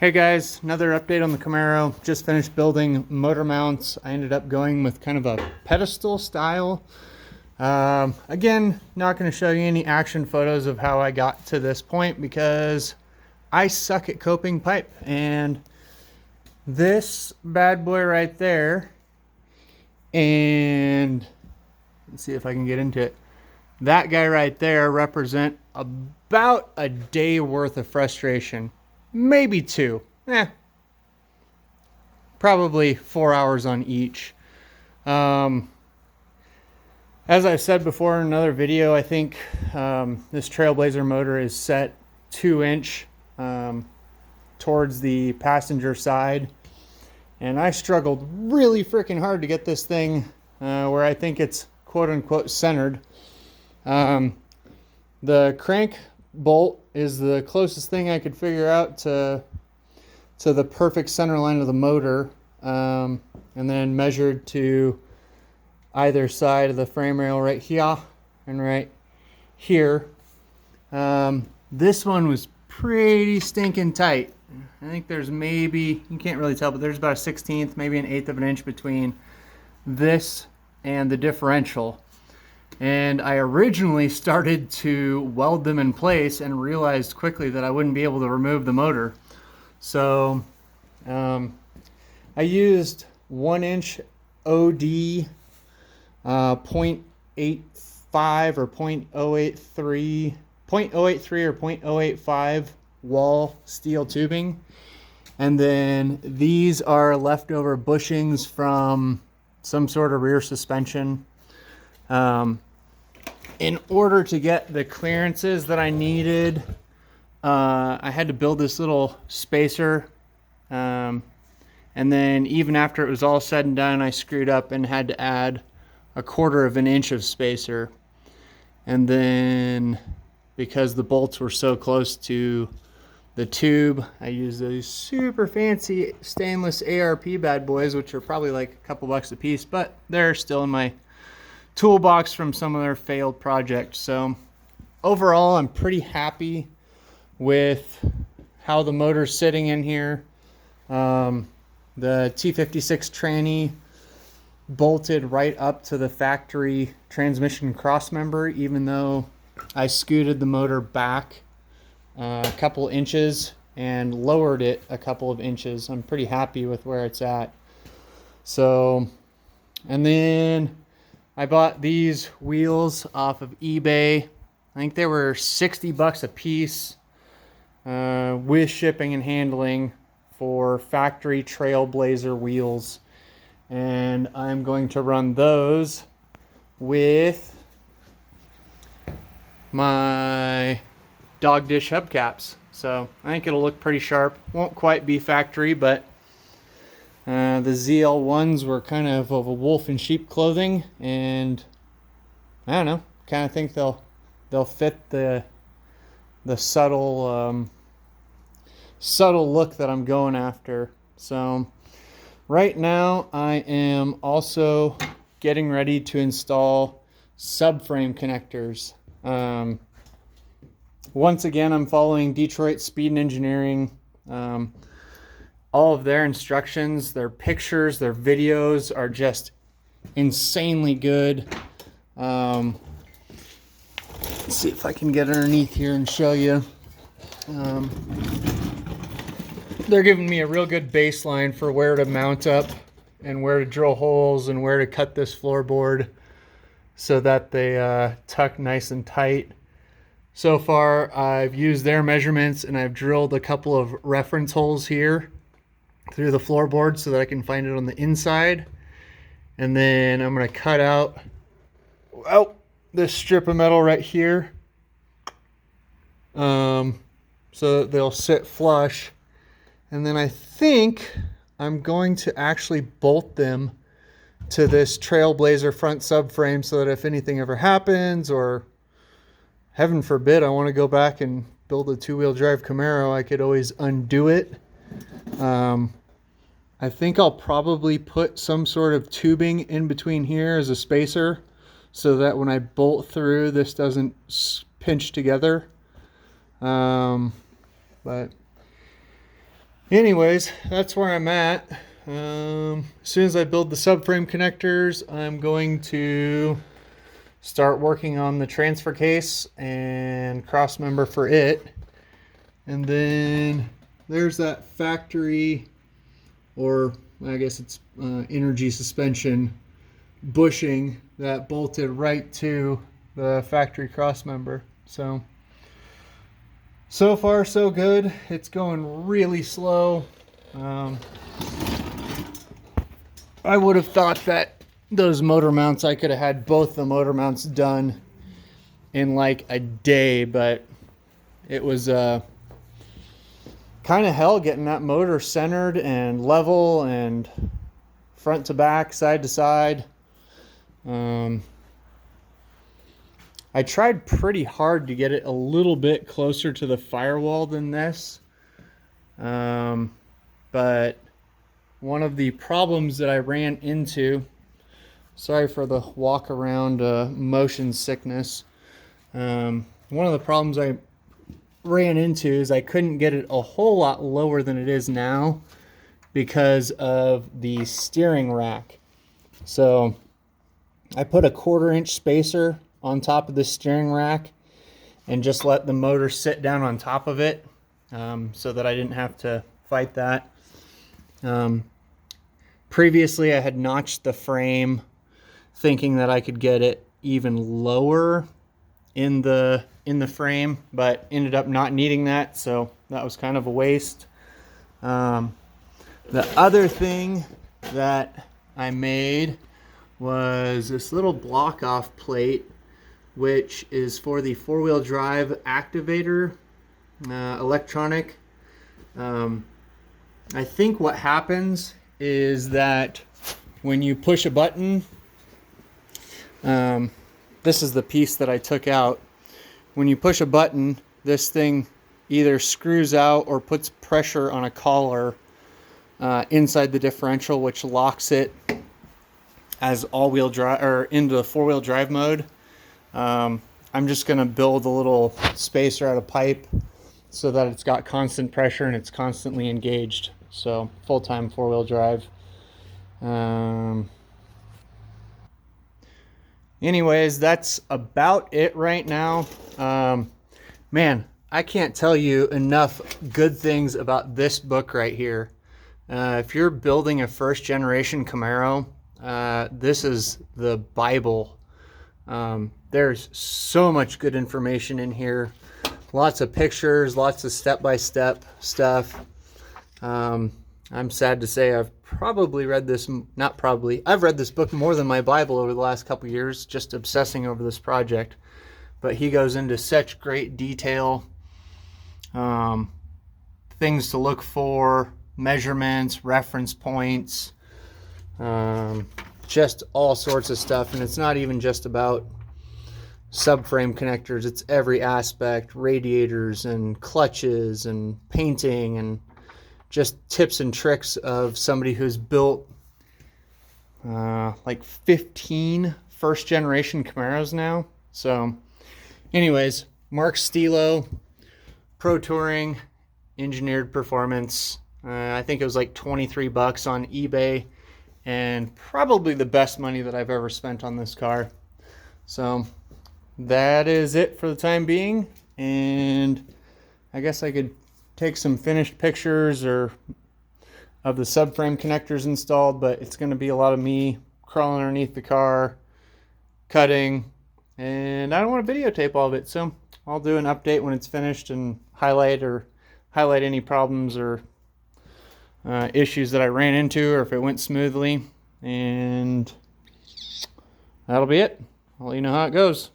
Hey guys, another update on the Camaro. Just finished building motor mounts. I ended up going with kind of a pedestal style. Again, not going to show you any action photos of how I got to this point because I suck at coping pipe. And this bad boy right there, and let's see if I can get into it. That guy right there represent about a day worth of frustration. Maybe two. Probably 4 hours on each. As I've said before in another video, I think this Trailblazer motor is set 2-inch towards the passenger side. And I struggled really freaking hard to get this thing where I think it's quote-unquote centered. The crank bolt is the closest thing I could figure out to the perfect center line of the motor, and then measured to either side of the frame rail right here and right here. This one was pretty stinking tight. I think there's maybe, you can't really tell, but there's about a 1/16, maybe an 1/8 of an inch between this and the differential. And I originally started to weld them in place and realized quickly that I wouldn't be able to remove the motor. So I used 1-inch OD 0.85 or 0.083 or 0.085 wall steel tubing. And then these are leftover bushings from some sort of rear suspension. In order to get the clearances that I needed, I had to build this little spacer. And then even after it was all said and done, I screwed up and had to add 1/4 of an inch of spacer. And then because the bolts were so close to the tube, I used these super fancy stainless ARP bad boys, which are probably like a couple bucks a piece, but they're still in my toolbox from some of their failed projects. So overall, I'm pretty happy with how the motor's sitting in here. The T56 tranny bolted right up to the factory transmission cross member, even though I scooted the motor back a couple inches and lowered it a couple of inches. I'm pretty happy with where it's at. So, and then I bought these wheels off of eBay. I think they were 60 bucks a piece with shipping and handling for factory Trailblazer wheels. And I'm going to run those with my dog dish hubcaps. So I think it'll look pretty sharp. Won't quite be factory, but the ZL1s were kind of a wolf in sheep clothing, and I don't know, kind of think they'll fit the subtle look that I'm going after. So right now I am also getting ready to install subframe connectors. Once again, I'm following Detroit Speed and Engineering. All of their instructions, their pictures, their videos are just insanely good. Let's see if I can get underneath here and show you. They're giving me a real good baseline for where to mount up and where to drill holes and where to cut this floorboard so that they tuck nice and tight. So far, I've used their measurements and I've drilled a couple of reference holes here through the floorboard so that I can find it on the inside. And then I'm going to cut out this strip of metal right here so that they'll sit flush. And then I think I'm going to actually bolt them to this Trailblazer front subframe so that if anything ever happens, or heaven forbid I want to go back and build a 2-wheel drive Camaro, I could always undo it. I think I'll probably put some sort of tubing in between here as a spacer so that when I bolt through, this doesn't pinch together. But Anyways, that's where I'm at. As soon as I build the subframe connectors, I'm going to start working on the transfer case and cross member for it. And then there's that factory, or I guess it's energy suspension bushing that bolted right to the factory cross member. So far so good. It's going really slow. I would have thought that those motor mounts, I could have had both the motor mounts done in like a day, but it was kind of hell getting that motor centered and level and front to back, side to side. I tried pretty hard to get it a little bit closer to the firewall than this. But one of the problems that I ran into, sorry for the walk around motion sickness. One of the problems I ran into is I couldn't get it a whole lot lower than it is now because of the steering rack. So I put a 1/4 inch spacer on top of the steering rack and just let the motor sit down on top of it, so that I didn't have to fight that. Previously I had notched the frame thinking that I could get it even lower in the frame, but ended up not needing that, so that was kind of a waste. The other thing that I made was this little block off plate, which is for the 4-wheel drive activator, electronic. I think what happens is that when you push a button, this is the piece that I took out. When you push a button, this thing either screws out or puts pressure on a collar inside the differential, which locks it as all-wheel drive or into the 4-wheel drive mode. I'm just going to build a little spacer out of pipe so that it's got constant pressure and it's constantly engaged. So full-time 4-wheel drive. Anyways, that's about it right now. Man, I can't tell you enough good things about this book right here. If you're building a first generation Camaro, this is the Bible. There's so much good information in here. Lots of pictures, lots of step-by-step stuff. I'm sad to say I've probably read this, not probably, I've read this book more than my Bible over the last couple years, just obsessing over this project. But he goes into such great detail, things to look for, measurements, reference points, just all sorts of stuff. And it's not even just about subframe connectors, it's every aspect, radiators and clutches and painting, and just tips and tricks of somebody who's built like 15 first generation Camaros now. So anyways, Mark Stilo, Pro Touring, engineered performance. I think it was like $23 on eBay, and probably the best money that I've ever spent on this car. So that is it for the time being, and I guess I could take some finished pictures or of the subframe connectors installed, but it's going to be a lot of me crawling underneath the car, cutting, and I don't want to videotape all of it, so I'll do an update when it's finished and highlight any problems or issues that I ran into, or if it went smoothly, and that'll be it. I'll let you know how it goes.